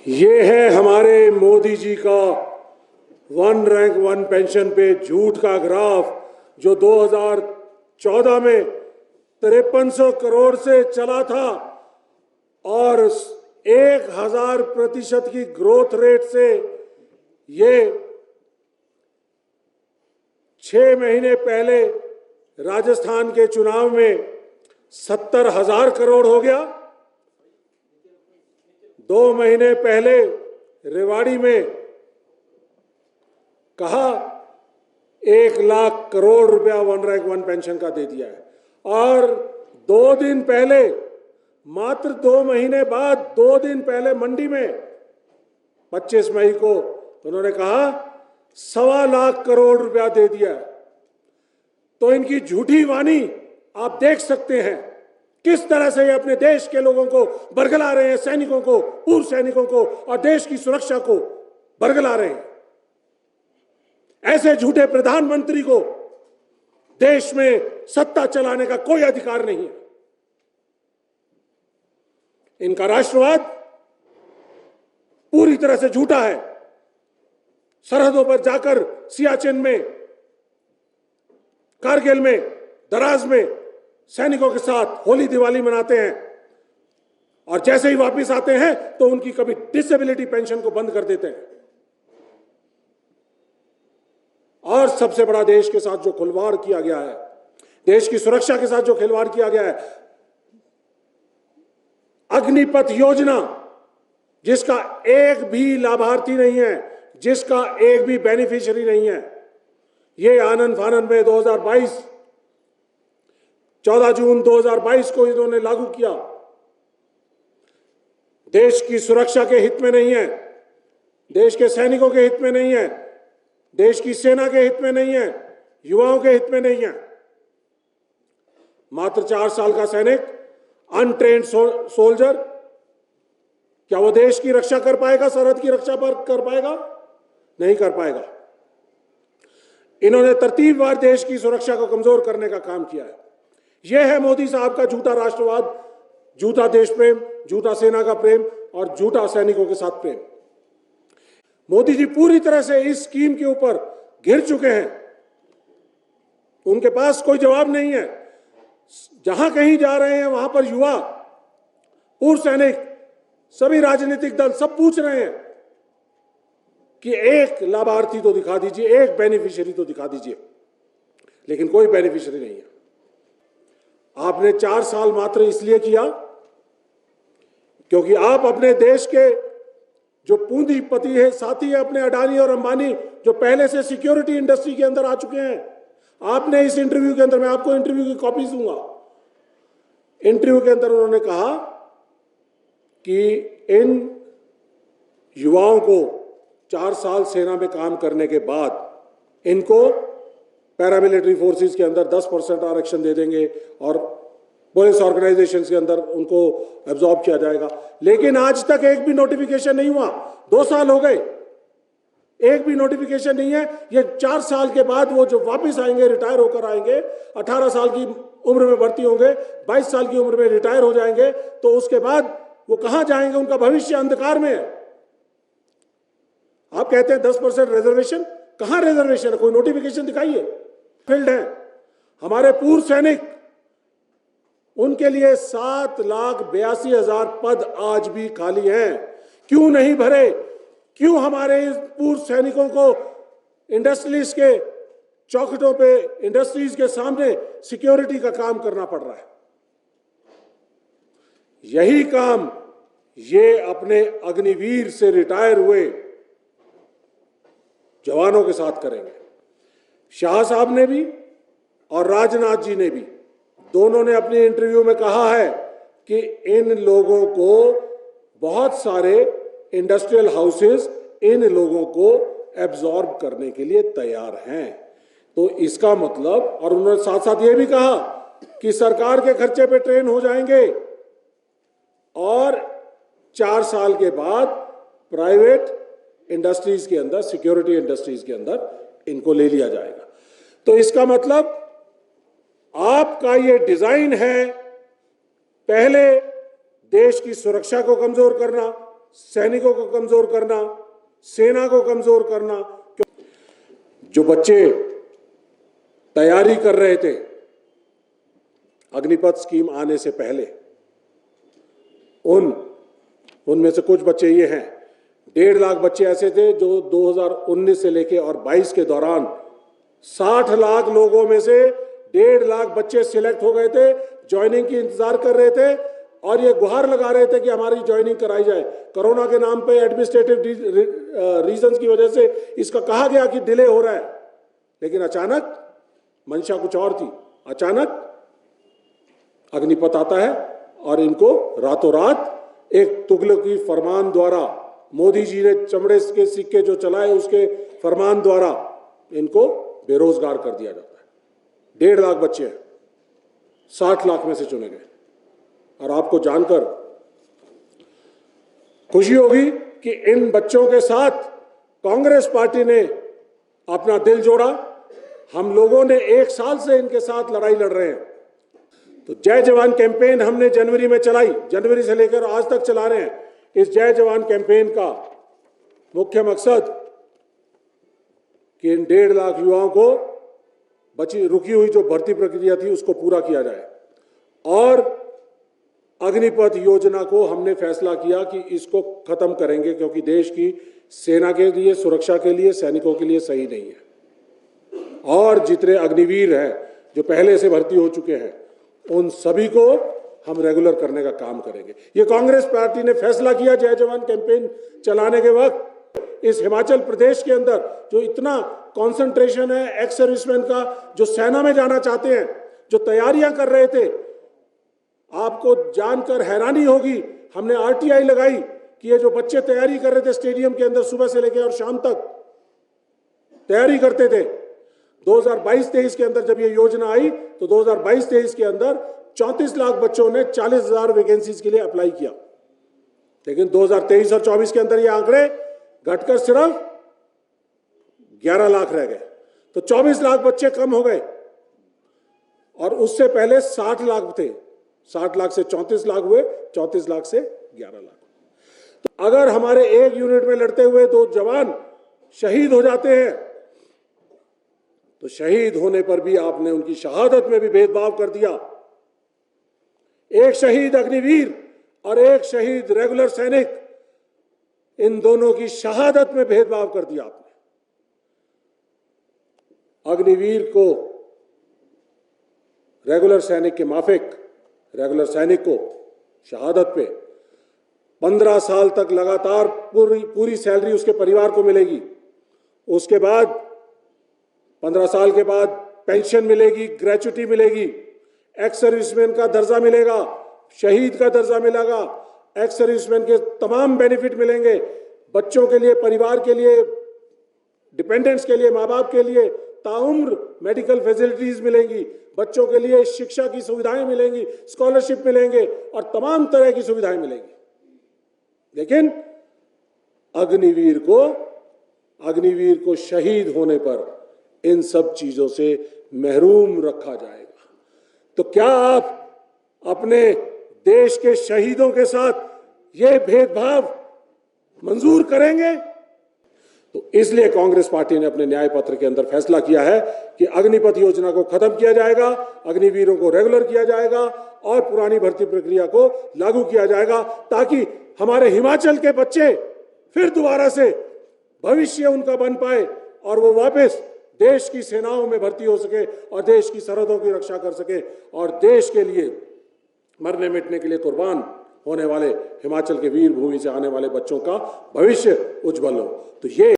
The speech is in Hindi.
ये है हमारे मोदी जी का वन रैंक वन पेंशन पे झूठ का ग्राफ, जो 2014 में 5300 करोड़ से चला था और 1000% की ग्रोथ रेट से ये 6 महीने पहले राजस्थान के चुनाव में 70,000 करोड़ हो गया। 2 महीने पहले रेवाड़ी में कहा 1 लाख करोड़ रुपया वन रैंक वन पेंशन का दे दिया है, और 2 दिन पहले, मात्र 2 महीने बाद 2 दिन पहले मंडी में 25 मई को उन्होंने कहा 1.25 लाख करोड़ रुपया दे दिया है। तो इनकी झूठी वाणी आप देख सकते हैं किस तरह से ये अपने देश के लोगों को बरगला रहे हैं, सैनिकों को, पूर्व सैनिकों को और देश की सुरक्षा को बरगला रहे हैं। ऐसे झूठे प्रधानमंत्री को देश में सत्ता चलाने का कोई अधिकार नहीं है। इनका राष्ट्रवाद पूरी तरह से झूठा है। सरहदों पर जाकर सियाचिन में, कारगिल में, दराज में सैनिकों के साथ होली दिवाली मनाते हैं, और जैसे ही वापस आते हैं तो उनकी कभी डिसेबिलिटी पेंशन को बंद कर देते हैं। और सबसे बड़ा, देश के साथ जो खिलवाड़ किया गया है, देश की सुरक्षा के साथ जो खिलवाड़ किया गया है, अग्निपथ योजना, जिसका एक भी लाभार्थी नहीं है, जिसका एक भी बेनिफिशियरी नहीं है, ये आनंद फानंद में 14 जून 2022 को इन्होंने लागू किया। देश की सुरक्षा के हित में नहीं है, देश के सैनिकों के हित में नहीं है, देश की सेना के हित में नहीं है, युवाओं के हित में नहीं है। मात्र 4 साल का सैनिक, अनट्रेन्ड सोल्जर, क्या वो देश की रक्षा कर पाएगा? सरहद की रक्षा पर कर पाएगा? नहीं कर पाएगा। इन्होंने तरतीबवार देश की सुरक्षा को कमजोर करने का काम किया है। यह है मोदी साहब का झूठा राष्ट्रवाद, झूठा देश प्रेम, झूठा सेना का प्रेम और झूठा सैनिकों के साथ प्रेम। मोदी जी पूरी तरह से इस स्कीम के ऊपर घिर चुके हैं। उनके पास कोई जवाब नहीं है। जहां कहीं जा रहे हैं वहां पर युवा, पूर्व सैनिक, सभी राजनीतिक दल सब पूछ रहे हैं कि एक लाभार्थी तो दिखा दीजिए, एक बेनिफिशियरी तो दिखा दीजिए, लेकिन कोई बेनिफिशियरी नहीं है। आपने 4 साल मात्र इसलिए किया क्योंकि आप अपने देश के जो पूंजीपति है, साथी है अपने अडानी और अंबानी, जो पहले से सिक्योरिटी इंडस्ट्री के अंदर आ चुके हैं, आपने इस इंटरव्यू के अंदर, मैं आपको इंटरव्यू की कॉपी दूंगा, इंटरव्यू के अंदर उन्होंने कहा कि इन युवाओं को 4 साल सेना में काम करने के बाद इनको पैरामिलिट्री फोर्सेस के अंदर 10% आरक्षण दे देंगे और पुलिस ऑर्गेनाइजेशन के अंदर उनको एब्जॉर्ब किया जाएगा। लेकिन आज तक एक भी नोटिफिकेशन नहीं हुआ। 2 साल हो गए, एक भी नोटिफिकेशन नहीं है। ये 4 साल के बाद वो जो वापस आएंगे, रिटायर होकर आएंगे, 18 साल की उम्र में भर्ती होंगे, 22 साल की उम्र में रिटायर हो जाएंगे, तो उसके बाद वो कहां जाएंगे? उनका भविष्य अंधकार में है। आप कहते हैं 10% रिजर्वेशन, कहां रिजर्वेशन है? कोई नोटिफिकेशन दिखाइए। फील्ड है हमारे पूर्व सैनिक, उनके लिए 7,82,000 पद आज भी खाली हैं। क्यों नहीं भरे? क्यों हमारे पूर्व सैनिकों को इंडस्ट्रीज के चौखटों पे, इंडस्ट्रीज के सामने सिक्योरिटी का काम करना पड़ रहा है? यही काम ये अपने अग्निवीर से रिटायर हुए जवानों के साथ करेंगे। शाह साहब ने भी और राजनाथ जी ने भी, दोनों ने अपने इंटरव्यू में कहा है कि इन लोगों को बहुत सारे इंडस्ट्रियल हाउसेस इन लोगों को एब्जॉर्ब करने के लिए तैयार हैं। तो इसका मतलब, और उन्होंने साथ साथ ये भी कहा कि सरकार के खर्चे पे ट्रेन हो जाएंगे और 4 साल के बाद प्राइवेट इंडस्ट्रीज के अंदर, सिक्योरिटी इंडस्ट्रीज के अंदर इनको ले लिया जाएगा। तो इसका मतलब आपका ये डिजाइन है, पहले देश की सुरक्षा को कमजोर करना, सैनिकों को कमजोर करना, सेना को कमजोर करना। जो बच्चे तैयारी कर रहे थे अग्निपथ स्कीम आने से पहले, उनमें से कुछ बच्चे ये हैं, 1.5 लाख बच्चे ऐसे थे जो 2019 से लेके और 22 के दौरान 60 लाख लोगों में से 1.5 लाख बच्चे सिलेक्ट हो गए थे, ज्वाइनिंग की इंतजार कर रहे थे और ये गुहार लगा रहे थे कि हमारी ज्वाइनिंग कराई जाए। कोरोना के नाम पे एडमिनिस्ट्रेटिव रीजंस की वजह से इसका कहा गया कि डिले हो रहा है, लेकिन अचानक मंशा कुछ और थी। अचानक अग्निपथ आता है और इनको रातों रात एक तुगलकी फरमान द्वारा, मोदी जी ने चमड़े के सिक्के जो चलाए उसके फरमान द्वारा इनको बेरोजगार कर दिया जाता है। 1.5 लाख बच्चे हैं, 60 लाख में से चुने गए। और आपको जानकर खुशी होगी कि इन बच्चों के साथ कांग्रेस पार्टी ने अपना दिल जोड़ा। हम लोगों ने 1 साल से इनके साथ लड़ाई लड़ रहे हैं। तो जय जवान कैंपेन हमने जनवरी में चलाई, जनवरी से लेकर आज तक चला रहे हैं। इस जय जवान कैंपेन का मुख्य मकसद कि इन 1.5 लाख युवाओं को रुकी हुई जो भर्ती प्रक्रिया थी उसको पूरा किया जाए। और अग्निपथ योजना को हमने फैसला किया कि इसको खत्म करेंगे, क्योंकि देश की सेना के लिए, सुरक्षा के लिए, सैनिकों के लिए सही नहीं है। और जितने अग्निवीर हैं जो पहले से भर्ती हो चुके हैं उन सभी को हम रेगुलर करने का काम करेंगे। ये कांग्रेस पार्टी ने फैसला किया जय जवान कैंपेन चलाने के वक्त। इस हिमाचल प्रदेश के अंदर जो इतना कंसंट्रेशन है एक्स सर्विसमैन का, जो सेना में जाना चाहते हैं, जो तैयारियां कर रहे थे, आपको जानकर हैरानी होगी, हमने आरटीआई लगाई कि ये जो बच्चे तैयारी कर रहे थे स्टेडियम के अंदर सुबह से लेकर और शाम तक तैयारी करते थे, 2022-23 के अंदर जब ये योजना आई तो 2022-23 के अंदर 34 लाख बच्चों ने 40,000 वैकेंसीज के लिए अप्लाई किया। लेकिन 2023 और 24 के अंदर ये आंकड़े घटकर सिर्फ 11 लाख रह गए। तो 24 लाख बच्चे कम हो गए। और उससे पहले 60 लाख थे, 60 लाख से 34 लाख हुए, 34 लाख से 11 लाख। तो अगर हमारे एक यूनिट में लड़ते हुए 2 जवान शहीद हो जाते हैं तो शहीद होने पर भी आपने उनकी शहादत में भी भेदभाव कर दिया। एक शहीद अग्निवीर और एक शहीद रेगुलर सैनिक, इन दोनों की शहादत में भेदभाव कर दिया आपने। अग्निवीर को रेगुलर सैनिक के माफिक, रेगुलर सैनिक को शहादत पे 15 साल तक लगातार पूरी सैलरी उसके परिवार को मिलेगी। उसके बाद 15 साल के बाद पेंशन मिलेगी, ग्रेच्युटी मिलेगी, एक्स सर्विसमैन का दर्जा मिलेगा, शहीद का दर्जा मिलेगा, एक्स सर्विसमैन के तमाम बेनिफिट मिलेंगे। बच्चों के लिए, परिवार के लिए, डिपेंडेंट्स के लिए, माँ बाप के लिए ताउम्र मेडिकल फैसिलिटीज मिलेंगी, बच्चों के लिए शिक्षा की सुविधाएं मिलेंगी, स्कॉलरशिप मिलेंगे और तमाम तरह की सुविधाएं मिलेंगी। लेकिन अग्निवीर को शहीद होने पर इन सब चीजों से महरूम रखा जाएगा। तो क्या आप अपने देश के शहीदों के साथ ये भेदभाव मंजूर करेंगे? तो इसलिए कांग्रेस पार्टी ने अपने न्याय पत्र के अंदर फैसला किया है कि अग्निपथ योजना को खत्म किया जाएगा, अग्निवीरों को रेगुलर किया जाएगा और पुरानी भर्ती प्रक्रिया को लागू किया जाएगा, ताकि हमारे हिमाचल के बच्चे फिर दोबारा से भविष्य उनका बन पाए और वो वापस देश की सेनाओं में भर्ती हो सके और देश की सरहदों की रक्षा कर सके और देश के लिए मरने मिटने के लिए कुर्बान होने वाले हिमाचल के वीर भूमि से आने वाले बच्चों का भविष्य उज्जवल हो। तो ये